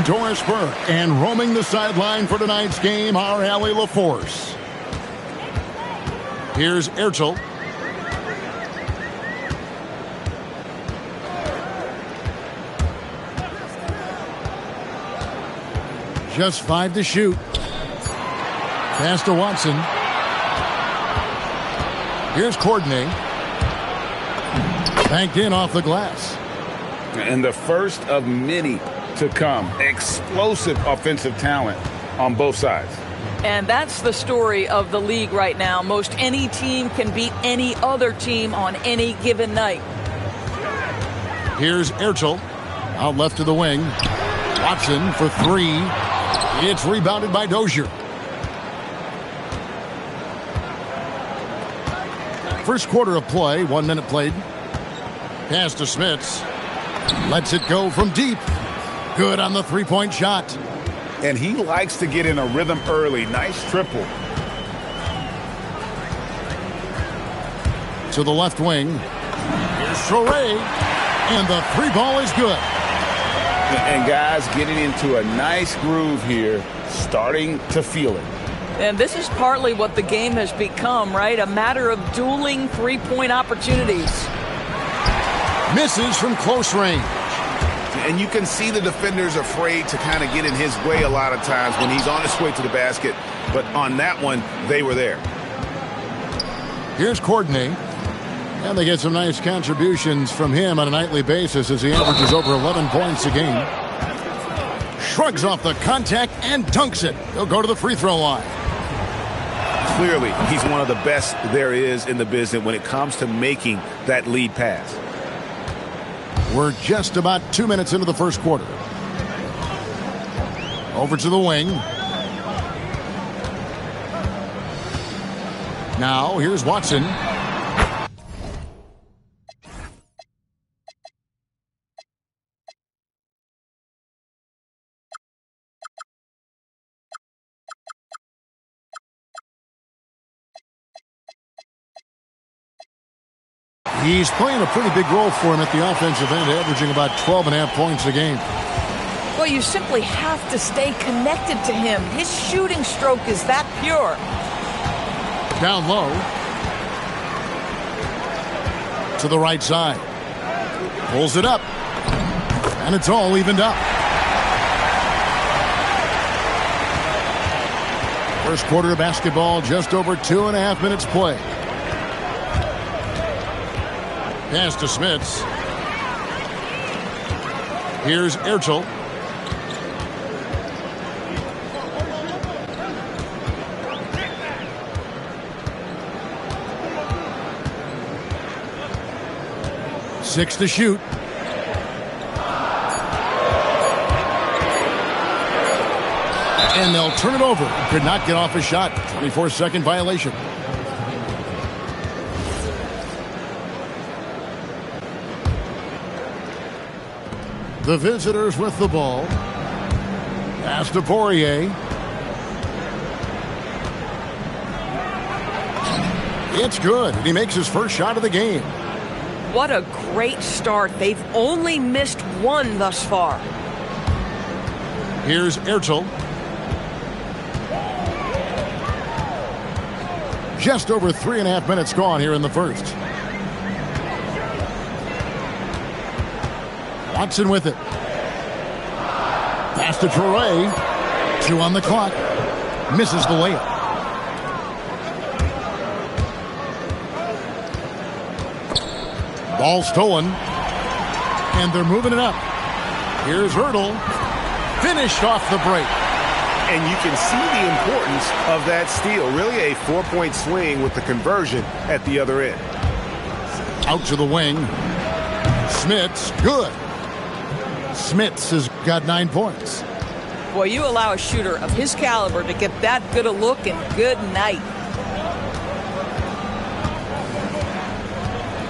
Doris Burke, and roaming the sideline for tonight's game, our Allie LaForce. Here's Ertel. Just 5 to shoot. Pass to Watson. Here's Courtney. Banked in off the glass. And the first of many to come. Explosive offensive talent on both sides. And that's the story of the league right now. Most any team can beat any other team on any given night. Here's Ertel. Out left to the wing. Watson for 3. It's rebounded by Dozier. First quarter of play, 1 minute played. Pass to Smits. Lets it go from deep. Good on the three-point shot. And he likes to get in a rhythm early. Nice triple. To the left wing. Here's Traoré. And the three ball is good. And guys getting into a nice groove here, starting to feel it. And this is partly what the game has become, right? A matter of dueling three-point opportunities. Misses from close range. And you can see the defenders afraid to kind of get in his way a lot of times when he's on his way to the basket. But on that one, they were there. Here's Courtney. And they get some nice contributions from him on a nightly basis as he averages over 11 points a game. Shrugs off the contact and dunks it. He'll go to the free throw line. Clearly, he's one of the best there is in the business when it comes to making that lead pass. We're just about 2 minutes into the first quarter. Over to the wing. Now, here's Watson. He's playing a pretty big role for him at the offensive end, averaging about 12.5 points a game. Well, you simply have to stay connected to him. His shooting stroke is that pure. Down low. To the right side. Pulls it up. And it's all evened up. First quarter of basketball, just over 2.5 minutes play. Pass to Smits. Here's Ertel. Six to shoot. And they'll turn it over. Could not get off a shot. 24-second violation. The visitors with the ball. Pass to Poirier. It's good, and he makes his first shot of the game. What a great start. They've only missed one thus far. Here's Ertel. Just over 3.5 minutes gone here in the first. Watson with it. Pass to Traoré. 2 on the clock. Misses the layup. Ball stolen. And they're moving it up. Here's Ertel. Finished off the break. And you can see the importance of that steal. Really a 4-point swing with the conversion at the other end. Out to the wing. Smits. Good. Smits has got 9 points. Boy, you allow a shooter of his caliber to get that good a look, and good night.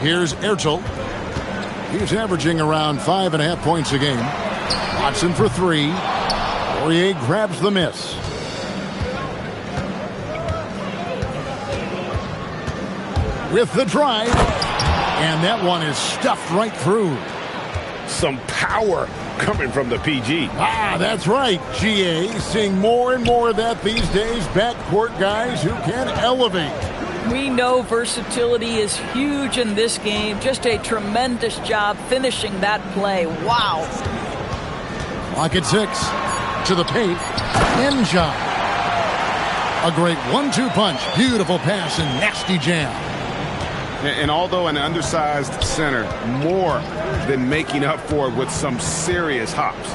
Here's Ertel. He's averaging around 5.5 points a game. Watson for 3. Poirier grabs the miss. With the drive. And that one is stuffed right through. some power coming from the PG. Ah, that's right, GA. Seeing more and more of that these days. Backcourt guys who can elevate. We know versatility is huge in this game. Just a tremendous job finishing that play. Wow. Clock at 6. To the paint. End shot. A great 1-2 punch. Beautiful pass and nasty jam. And although an undersized center, more than making up for it with some serious hops.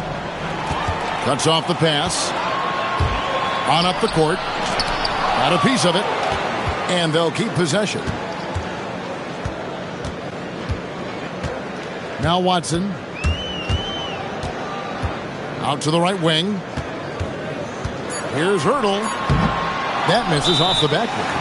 Cuts off the pass. On up the court. Got a piece of it. And they'll keep possession. Now Watson. Out to the right wing. Here's Hurdle. That misses off the backboard.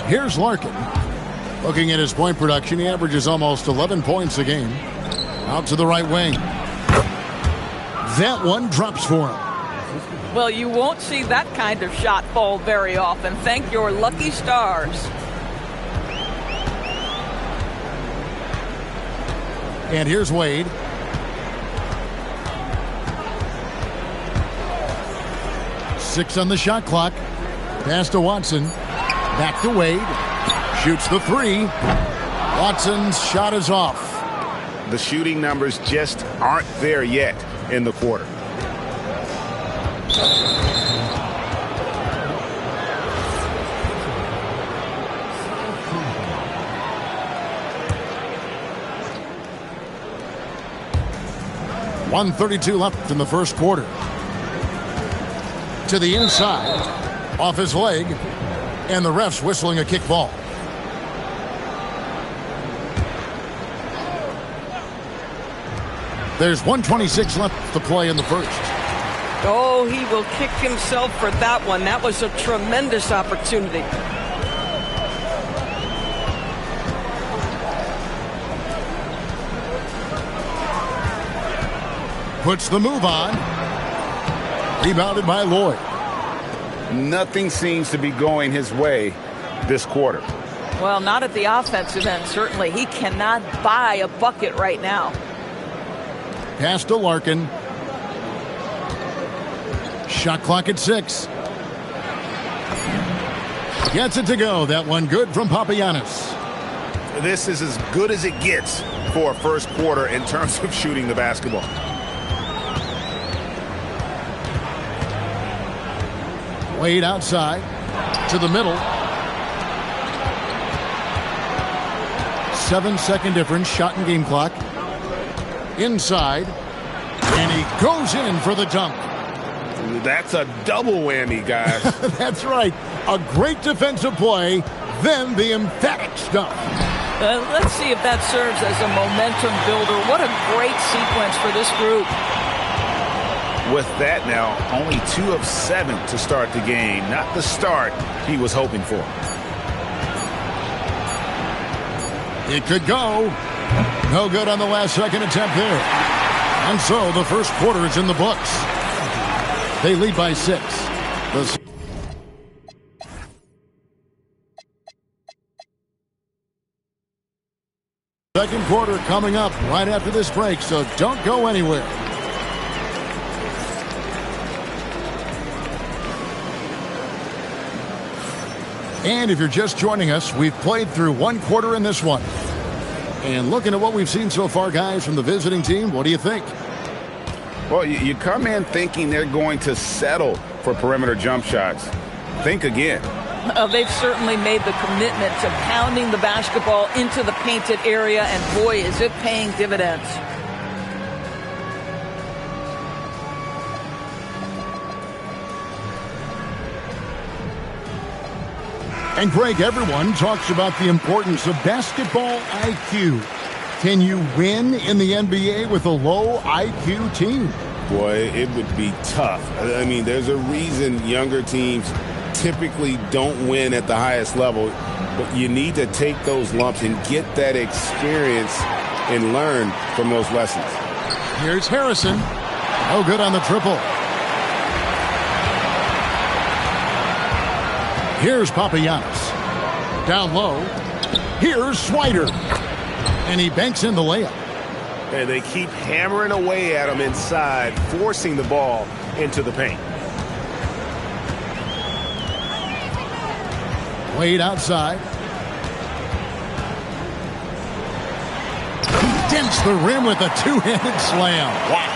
Here's Larkin. Looking at his point production, he averages almost 11 points a game. Out to the right wing. That one drops for him. Well, you won't see that kind of shot fall very often. Thank your lucky stars. And here's Wade. Six on the shot clock. Pass to Watson. Back to Wade. Shoots the three. Watson's shot is off. The shooting numbers just aren't there yet in the quarter. .132 left in the first quarter. To the inside. Off his leg. And the ref's whistling a kick ball. There's 1:26 left to play in the first. Oh, he will kick himself for that one. That was a tremendous opportunity. Puts the move on. Rebounded by Lloyd. Nothing seems to be going his way this quarter. Well, not at the offensive end, certainly. He cannot buy a bucket right now. Pass to Larkin. Shot clock at 6. Gets it to go. That one good from Papagiannis. This is as good as it gets for a first quarter in terms of shooting the basketball. Wade outside to the middle. 7-second difference, shot and game clock. Inside, and he goes in for the dunk. That's a double whammy, guys. That's right. A great defensive play, then the emphatic stuff. Let's see if that serves as a momentum builder. What a great sequence for this group. With that now, only 2 of 7 to start the game. Not the start he was hoping for. It could go. No good on the last second attempt there. And so the first quarter is in the books. They lead by 6. The second quarter coming up right after this break, so don't go anywhere. And if you're just joining us, we've played through one quarter in this one. And looking at what we've seen so far, guys, from the visiting team, what do you think? Well, you come in thinking they're going to settle for perimeter jump shots. Think again. They've certainly made the commitment to pounding the basketball into the painted area, and boy, is it paying dividends. And Greg, everyone talks about the importance of basketball IQ. Can you win in the NBA with a low IQ team? Boy, it would be tough. I mean, there's a reason younger teams typically don't win at the highest level, but you need to take those lumps and get that experience and learn from those lessons. Here's Harrison. No good on the triple. Here's Papagiannis. Down low. Here's Swider. And he banks in the layup. And they keep hammering away at him inside, forcing the ball into the paint. Wade outside. He dents the rim with a two-handed slam. Wow.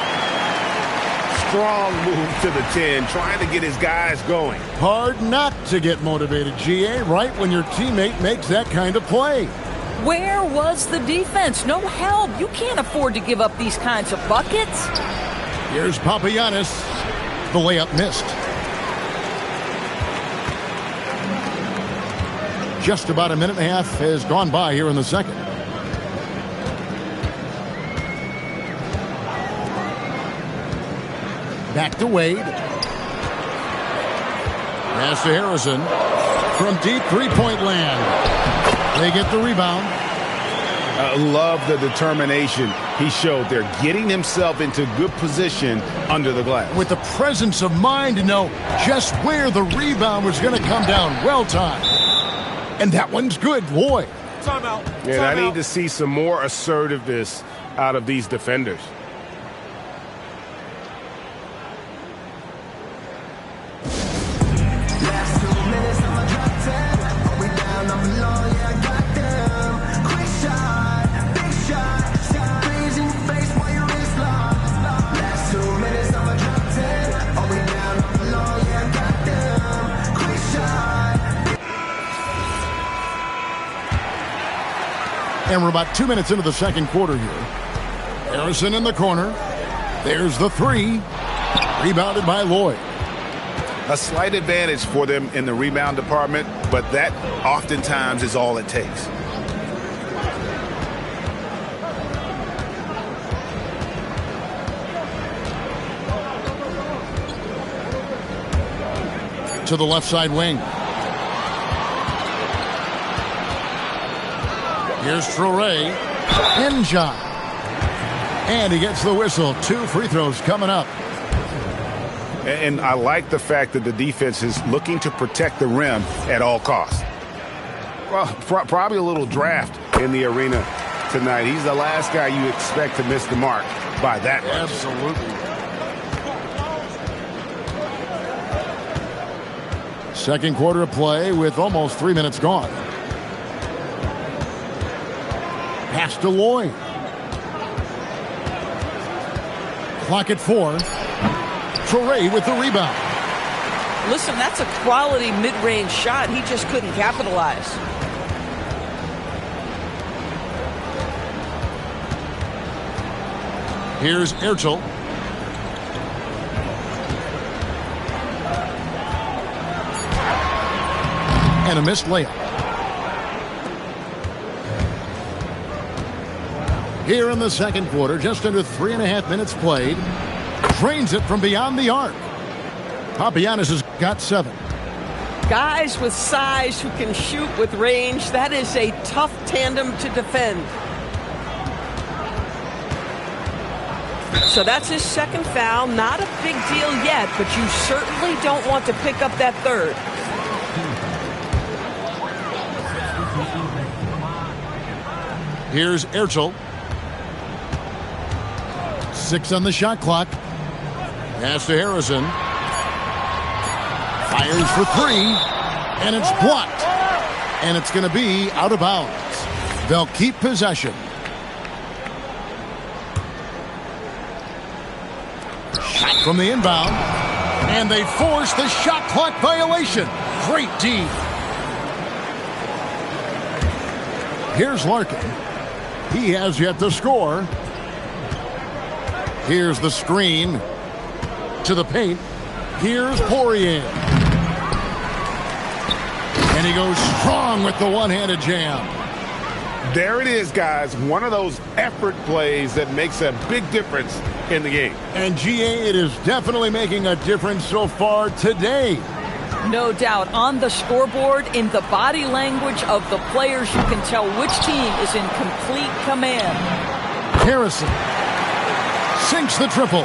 Strong move to the 10, trying to get his guys going. Hard not to get motivated, GA, right when your teammate makes that kind of play. Where was the defense? No help. You can't afford to give up these kinds of buckets. Here's Papagiannis. The layup missed. Just about a minute and a half has gone by here in the second. Back to Wade. Pass to Harrison. From deep three-point land. They get the rebound. I love the determination he showed there, getting himself into good position under the glass. With the presence of mind to know just where the rebound was going to come down. Well timed. And that one's good. Lloyd. Timeout. And I need to see some more assertiveness out of these defenders. And we're about 2 minutes into the second quarter here. Harrison in the corner. There's the three. Rebounded by Lloyd. A slight advantage for them in the rebound department, but that oftentimes is all it takes. To the left side wing. Here's Traoré. In shot. And he gets the whistle. 2 free throws coming up. And I like the fact that the defense is looking to protect the rim at all costs. Well, probably a little draft in the arena tonight. He's the last guy you expect to miss the mark by that much. Absolutely. Second quarter of play with almost 3 minutes gone. Pass to Lloyd. Clock at 4. Traoré with the rebound. Listen, that's a quality mid-range shot. He just couldn't capitalize. Here's Ertel. And a missed layup. Here in the second quarter, just under 3.5 minutes played. Drains it from beyond the arc. Papagiannis has got 7. Guys with size who can shoot with range, that is a tough tandem to defend. So that's his second foul. Not a big deal yet, but you certainly don't want to pick up that third. Here's Ertel. 6 on the shot clock. Pass to Harrison. Fires for 3. And it's blocked. And it's going to be out of bounds. They'll keep possession. Shot from the inbound. And they force the shot clock violation. Great D. Here's Larkin. He has yet to score. Here's the screen to the paint. Here's Poirier. And he goes strong with the one-handed jam. There it is, guys. One of those effort plays that makes a big difference in the game. And GA, it is definitely making a difference so far today. No doubt. On the scoreboard, in the body language of the players, you can tell which team is in complete command. Harrison sinks the triple.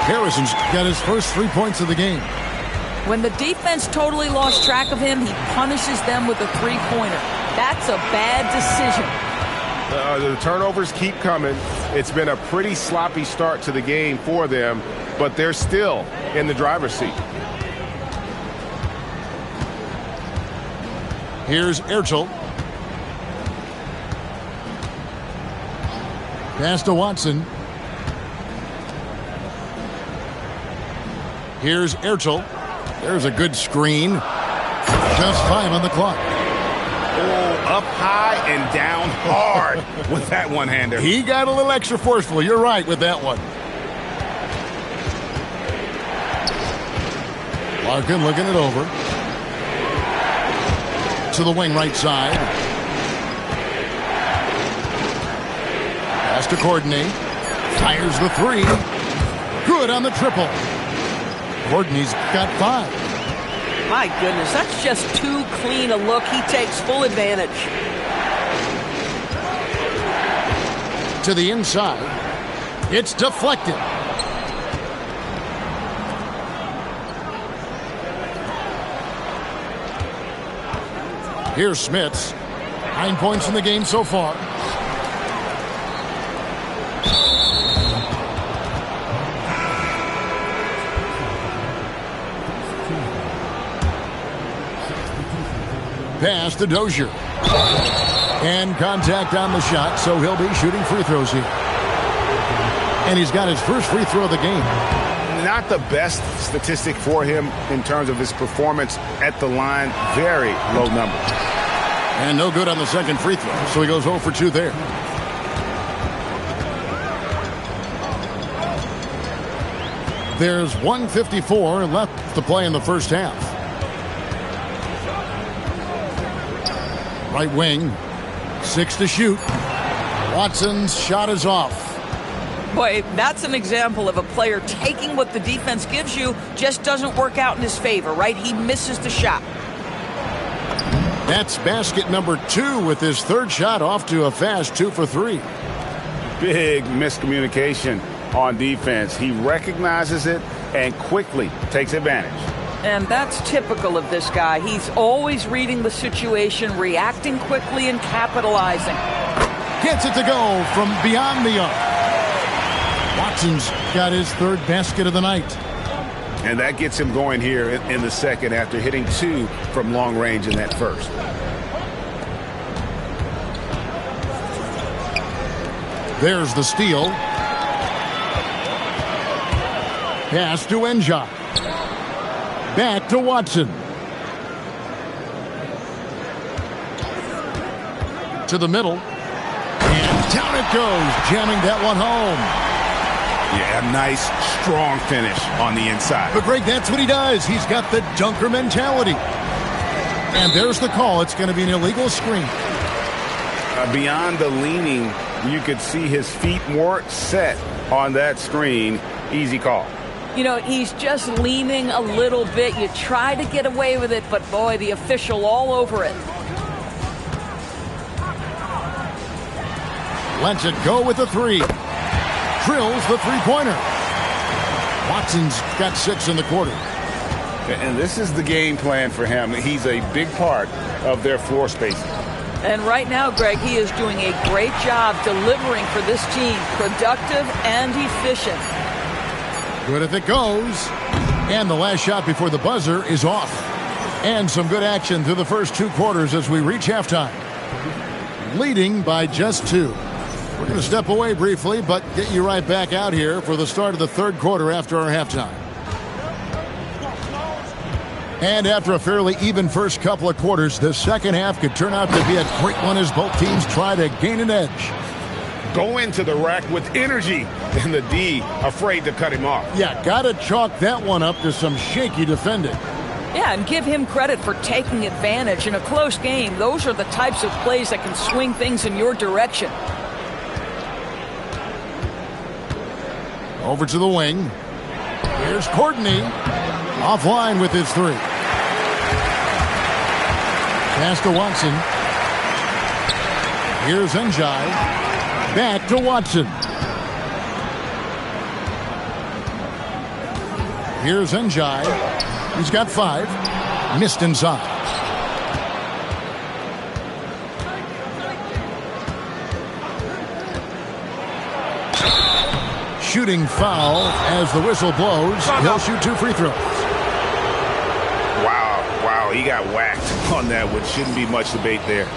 Harrison's got his first 3 points of the game. When the defense totally lost track of him, he punishes them with a three-pointer. That's a bad decision. The turnovers keep coming. It's been a pretty sloppy start to the game for them, but they're still in the driver's seat. Here's Ertel. Pass to Watson. Here's Ertel. There's a good screen. Just 5 on the clock. Oh, up high and down hard with that one-hander. He got a little extra forceful. You're right with that one. Larkin looking it over. To the wing right side. Pass to Courtney. Fires the three. Good on the triple. Courtney's got 5. My goodness, that's just too clean a look. He takes full advantage. To the inside. It's deflected. Here's Smits. 9 points in the game so far. Pass to Dozier. And contact on the shot, so he'll be shooting free throws here. And he's got his first free throw of the game. Not the best statistic for him in terms of his performance at the line. Very low number. And no good on the second free throw, so he goes 0 for 2 there. There's 1:54 left to play in the first half. Right wing, 6 to shoot. Watson's shot is off. Boy, that's an example of a player taking what the defense gives you, just doesn't work out in his favor, right? He misses the shot. That's basket number 2 with his third shot off to a fast 2 for 3. Big miscommunication on defense. He recognizes it and quickly takes advantage. And that's typical of this guy. He's always reading the situation, reacting quickly, and capitalizing. Gets it to go from beyond the arc. Watson's got his third basket of the night. And that gets him going here in the second after hitting 2 from long range in that first. There's the steal. Pass to Enjok. Back to Watson. To the middle. And down it goes, jamming that one home. Yeah, nice, strong finish on the inside. But Greg, that's what he does. He's got the dunker mentality. And there's the call. It's going to be an illegal screen. Beyond the leaning, you could see his feet more set on that screen. Easy call. You know, he's just leaning a little bit. You try to get away with it, but boy, the official all over it. Lets it go with the 3. Drills the three-pointer. Watson's got 6 in the quarter. And this is the game plan for him. He's a big part of their floor spacing. And right now, Greg, he is doing a great job delivering for this team. Productive and efficient. Good if it goes. And the last shot before the buzzer is off. And some good action through the first 2 quarters as we reach halftime. Leading by just 2. We're going to step away briefly, but get you right back out here for the start of the third quarter after our halftime. And after a fairly even first couple of quarters, the second half could turn out to be a great one as both teams try to gain an edge. Go into the rack with energy, and the D afraid to cut him off. Yeah, got to chalk that one up to some shaky defending. Yeah, and give him credit for taking advantage. In a close game, those are the types of plays that can swing things in your direction. Over to the wing. Here's Courtney. Offline with his three. Pass to Watson. Here's Njai. Back to Watson. Here's Njai. He's got 5. Missed inside. Shooting foul as the whistle blows. He'll shoot 2 free throws. Wow, he got whacked on that, which shouldn't be much debate there.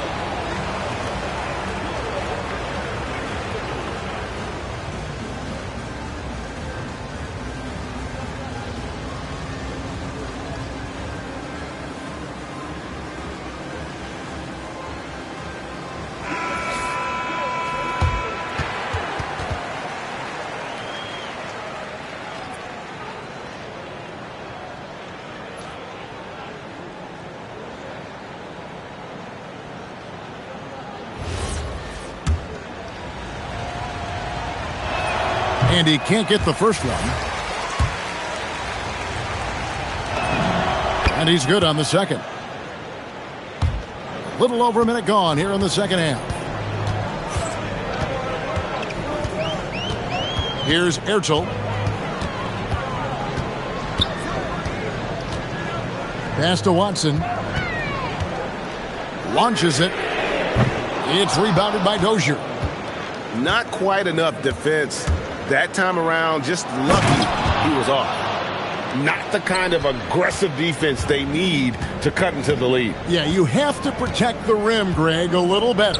And he can't get the first one. And he's good on the second. A little over a minute gone here in the second half. Here's Ertel. Pass to Watson. Launches it. It's rebounded by Dozier. Not quite enough defense. That time around, just lucky he was off. Not the kind of aggressive defense they need to cut into the lead. Yeah, you have to protect the rim, Greg, a little better.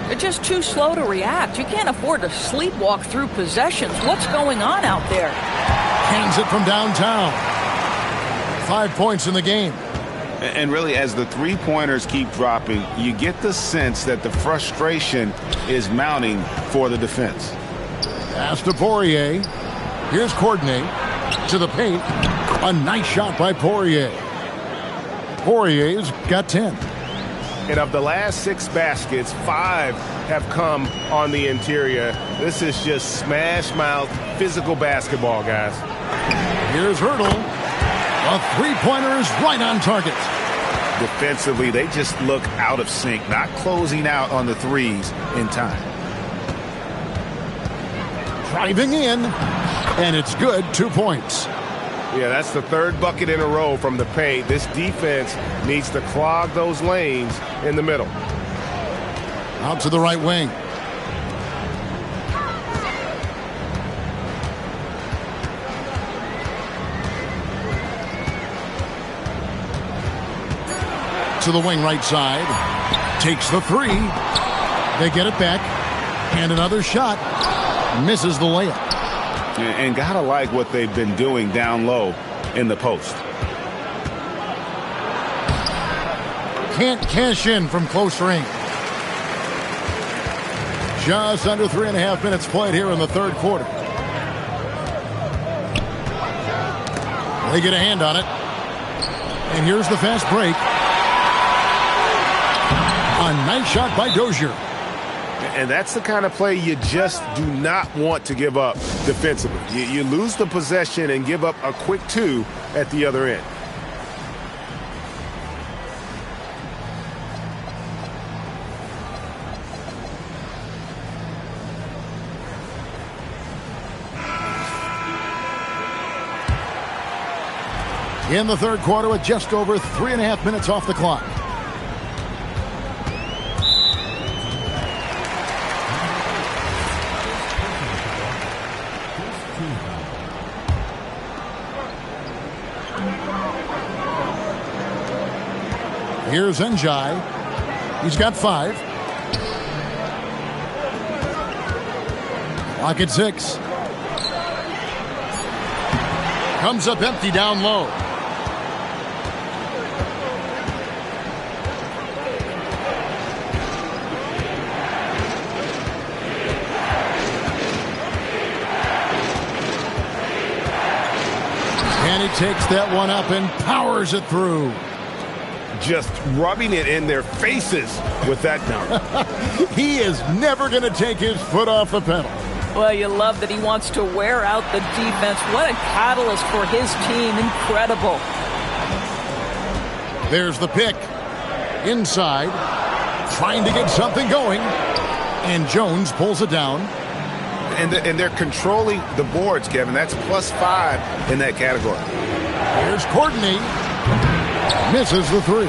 They're just too slow to react. You can't afford to sleepwalk through possessions. What's going on out there? Hangs it from downtown. 5 points in the game. And really, as the three-pointers keep dropping, you get the sense that the frustration is mounting for the defense. Pass to Poirier. Here's Courtney to the paint. A nice shot by Poirier. Poirier's got 10. And of the last 6 baskets, 5 have come on the interior. This is just smash-mouth physical basketball, guys. Here's Hurdle. A three-pointer is right on target. Defensively, they just look out of sync, not closing out on the threes in time. Driving in, and it's good. 2 points. Yeah, that's the 3rd bucket in a row from the paint. This defense needs to clog those lanes in the middle. Out to the right wing. To the wing right side. Takes the 3. They get it back. And another shot. Misses the layup. And gotta like what they've been doing down low in the post. Can't cash in from close range. Just under 3.5 minutes played here in the 3rd quarter. They get a hand on it. And here's the fast break. A nice shot by Dozier. And that's the kind of play you just do not want to give up defensively. You lose the possession and give up a quick 2 at the other end. In the 3rd quarter with just over 3.5 minutes off the clock. Here's Njai. He's got 5. Clock at 6. Comes up empty down low. And he takes that one up and powers it through. Just rubbing it in their faces with that dunk. He is never going to take his foot off the pedal. Well, you love that he wants to wear out the defense. What a catalyst for his team. Incredible. There's the pick. Inside. Trying to get something going. And Jones pulls it down. And they're controlling the boards, Kevin. That's +5 in that category. Here's Courtney. Misses the three.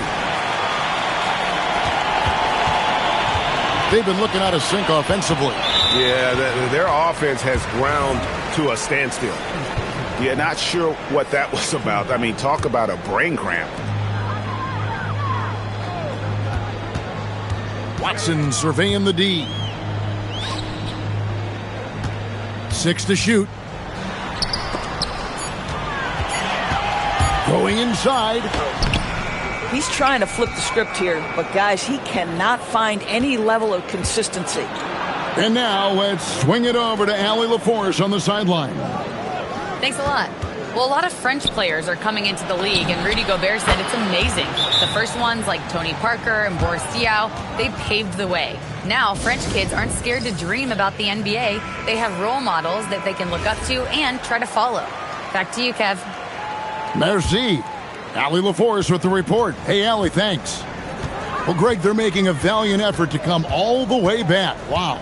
They've been looking out of sync offensively. Yeah, their offense has ground to a standstill. Yeah, not sure what that was about. I mean, talk about a brain cramp. Watson surveying the D. 6 to shoot. Going inside. He's trying to flip the script here, but guys, he cannot find any level of consistency. And now let's swing it over to Allie LaForce on the sideline. Thanks a lot. Well, a lot of French players are coming into the league, and Rudy Gobert said it's amazing. The first ones, like Tony Parker and Boris Diaw, they paved the way. Now, French kids aren't scared to dream about the NBA. They have role models that they can look up to and try to follow. Back to you, Kev. Merci. Allie LaForce with the report. Hey, Allie, thanks. Well, Greg, they're making a valiant effort to come all the way back. Wow.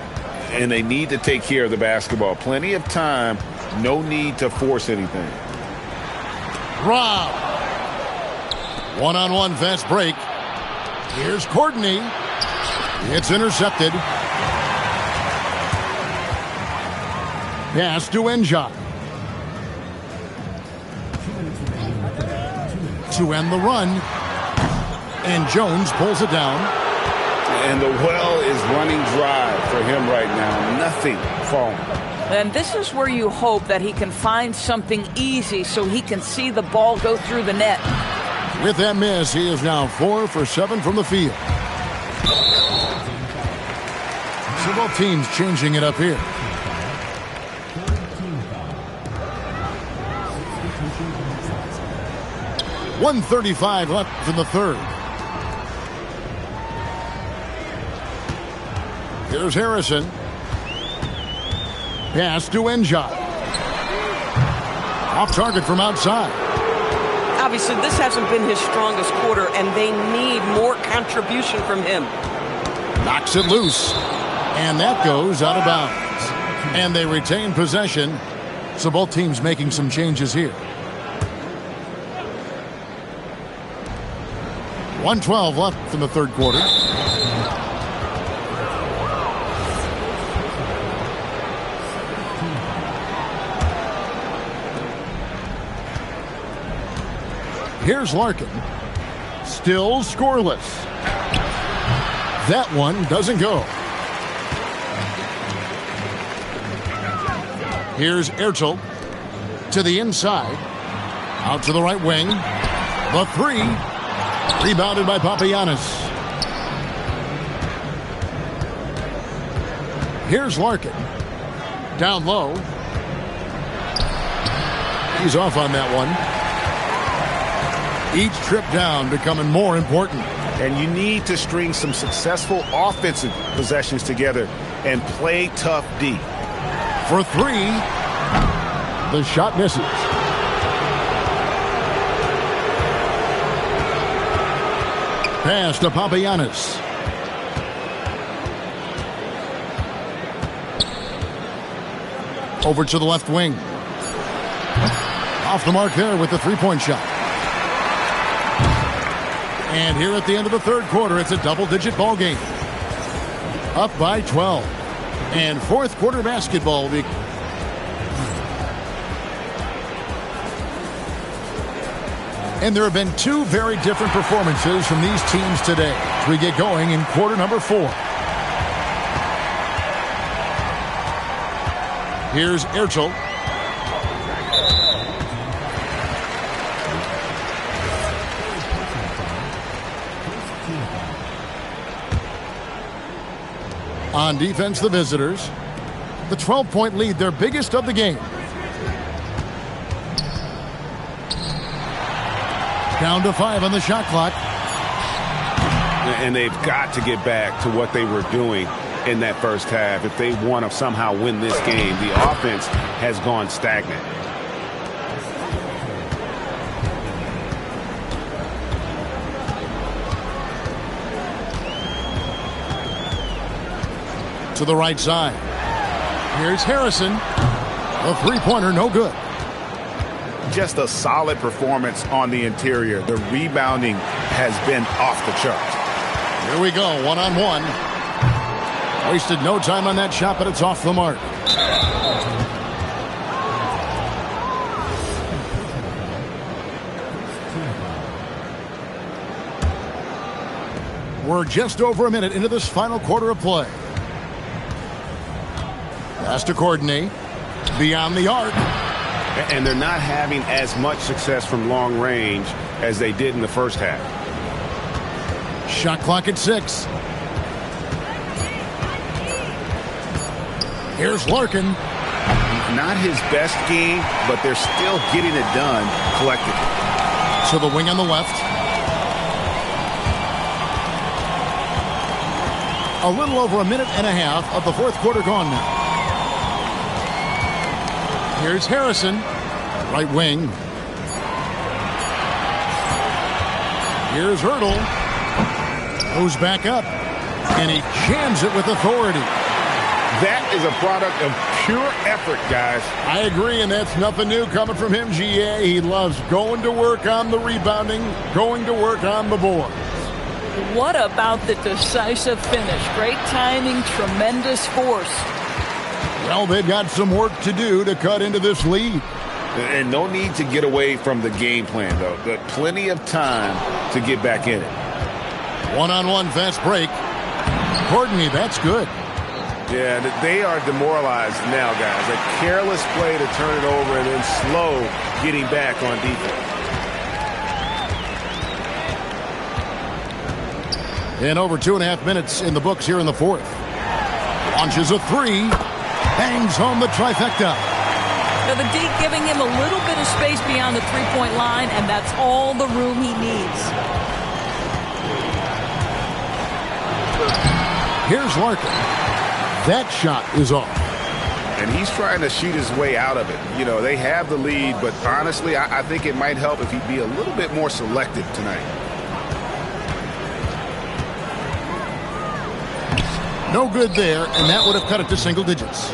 And they need to take care of the basketball. Plenty of time. No need to force anything. Rob. One-on-one fast break. Here's Courtney. It's intercepted. Pass to Enjot. To end the run. And Jones pulls it down. And the well is running dry for him right now. Nothing falling. And this is where you hope that he can find something easy so he can see the ball go through the net. With that miss, he is now 4 for 7 from the field. So both teams changing it up here. .135 left in the third. Here's Harrison. Pass to Enjot. Off target from outside. Obviously, this hasn't been his strongest quarter, and they need more contribution from him. Knocks it loose. And that goes out of bounds. And they retain possession. So both teams making some changes here. 1:12 left in the third quarter. Here's Larkin. Still scoreless. That one doesn't go. Here's Ertel to the inside. Out to the right wing. The three. Rebounded by Papagiannis. Here's Larkin. Down low. He's off on that one. Each trip down becoming more important. And you need to string some successful offensive possessions together and play tough D. For three. The shot misses. Pass to Papagiannis. Over to the left wing. Off the mark there with the three-point shot. And here at the end of the third quarter, it's a double-digit ball game. Up by 12. And fourth quarter basketball. And there have been two very different performances from these teams today as we get going in quarter number 4. Here's Ertel. On defense, the visitors. The 12-point lead, their biggest of the game. Down to 5 on the shot clock. And they've got to get back to what they were doing in that first half. If they want to somehow win this game, the offense has gone stagnant. To the right side. Here's Harrison. A three-pointer, no good. Just a solid performance on the interior. The rebounding has been off the charts. Here we go, one-on-one. Wasted no time on that shot, but it's off the mark. We're just over a minute into this final quarter of play. Pass to Courtney. Beyond the arc. And they're not having as much success from long range as they did in the first half. Shot clock at 6. Here's Larkin. Not his best game, but they're still getting it done collectively. To the wing on the left. A little over a minute and a half of the fourth quarter gone now. Here's Harrison, right wing. Here's Hurdle, goes back up, and he jams it with authority. That is a product of pure effort, guys. I agree, and that's nothing new coming from him, GA. He loves going to work on the rebounding, going to work on the boards. What about the decisive finish? Great timing, tremendous force. Well, they've got some work to do to cut into this lead. And no need to get away from the game plan, though. But plenty of time to get back in it. One-on-one fast break. Courtney, that's good. Yeah, they are demoralized now, guys. A careless play to turn it over and then slow getting back on defense. And over 2.5 minutes in the books here in the fourth. Launches a three. Hangs home the trifecta. Now the D giving him a little bit of space beyond the three-point line, and that's all the room he needs. Here's Larkin. That shot is off. And he's trying to shoot his way out of it. You know, they have the lead, but honestly, I think it might help if he'd be a little bit more selective tonight. No good there, and that would have cut it to single digits.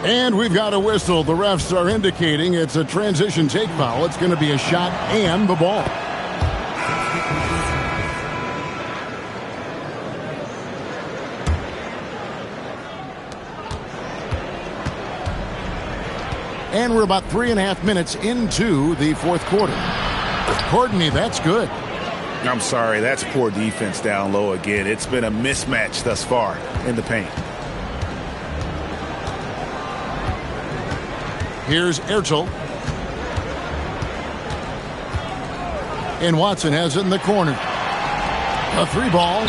And we've got a whistle. The refs are indicating it's a transition take foul. It's going to be a shot and the ball. And we're about 3.5 minutes into the fourth quarter. Courtney, that's good. I'm sorry, that's poor defense down low again. It's been a mismatch thus far in the paint. Here's Ertel. And Watson has it in the corner. A three ball.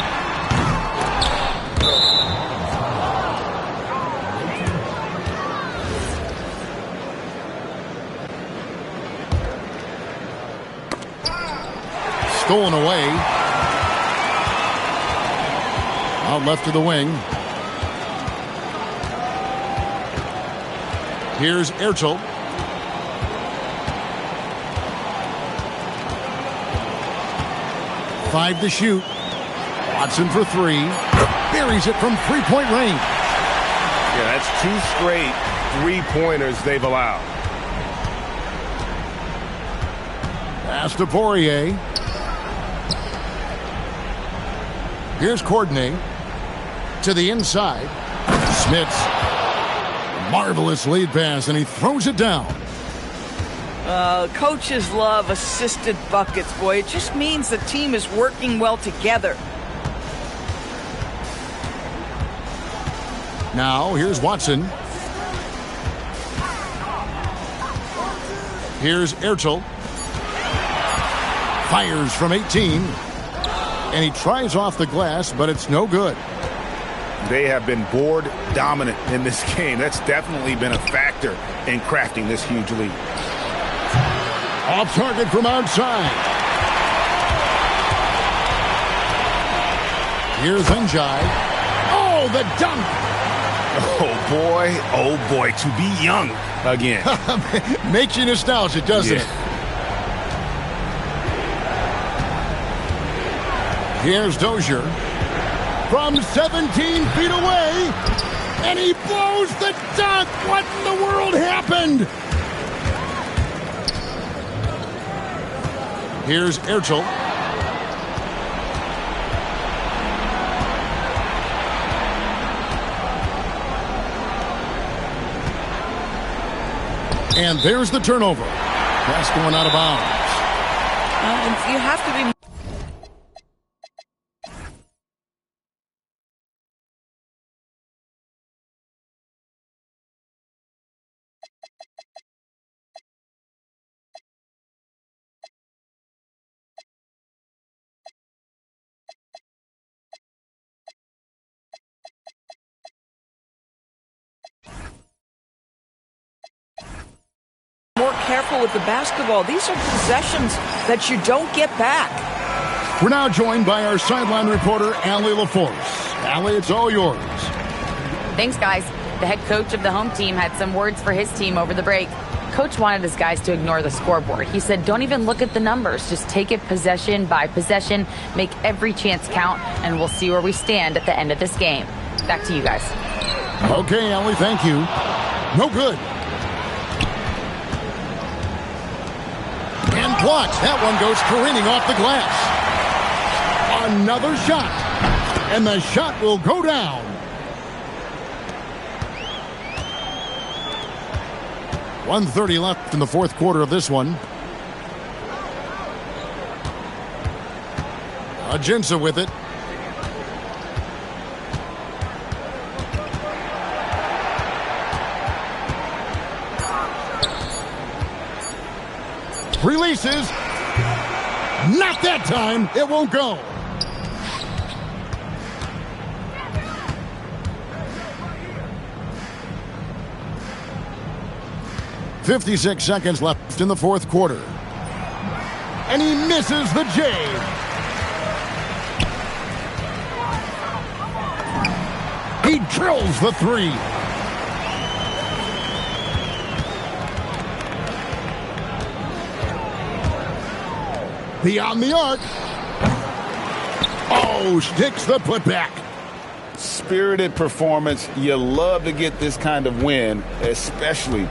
Stolen away. Out left to the wing. Here's Ertel. Five to shoot. Watson for three. Buries it from three-point range. Yeah, that's two straight three-pointers they've allowed. Pass to Poirier. Here's Courtney. To the inside. Smits. Marvelous lead pass, and he throws it down. Coaches love assisted buckets, boy. It just means the team is working well together. Now, here's Watson. Here's Ertel. Fires from 18. And he tries off the glass, but it's no good. They have been board dominant in this game. That's definitely been a factor in crafting this huge lead. Off target from outside. Here's Njai. Oh, the dunk. Oh boy, to be young again. Makes you nostalgic, doesn't it? Here's Dozier from 17 feet away, and he blows the dunk. What in the world happened? Here's Ertel. And there's the turnover. Pass going out of bounds. You have to be... more careful with the basketball. These are possessions that you don't get back. We're now joined by our sideline reporter, Allie LaForce. Allie, it's all yours. Thanks, guys. The head coach of the home team had some words for his team over the break. Coach wanted his guys to ignore the scoreboard. He said, don't even look at the numbers. Just take it possession by possession, make every chance count, and we'll see where we stand at the end of this game. Back to you guys. Okay, Allie, thank you. No good. And blocked. That one goes careening off the glass. Another shot. And the shot will go down. .130 left in the fourth quarter of this one. Ajinça with it. Releases. Not that time. It won't go. .56 seconds left in the fourth quarter. And he misses the J. He drills the three. Beyond the arc. Oh, sticks the putback. Spirited performance. You love to get this kind of win, especially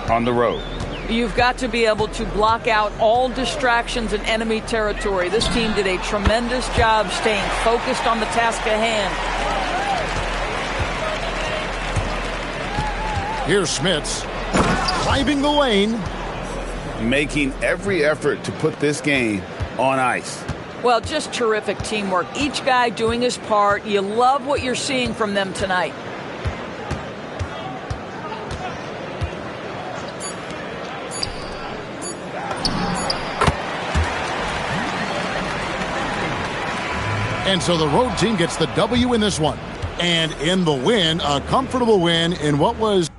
on the road. You've got to be able to block out all distractions in enemy territory. This team did a tremendous job staying focused on the task at hand. Here's Smits climbing the lane. Making every effort to put this game on ice. Well, just terrific teamwork. Each guy doing his part. You love what you're seeing from them tonight. And so the road team gets the W in this one. And in the win, a comfortable win in what was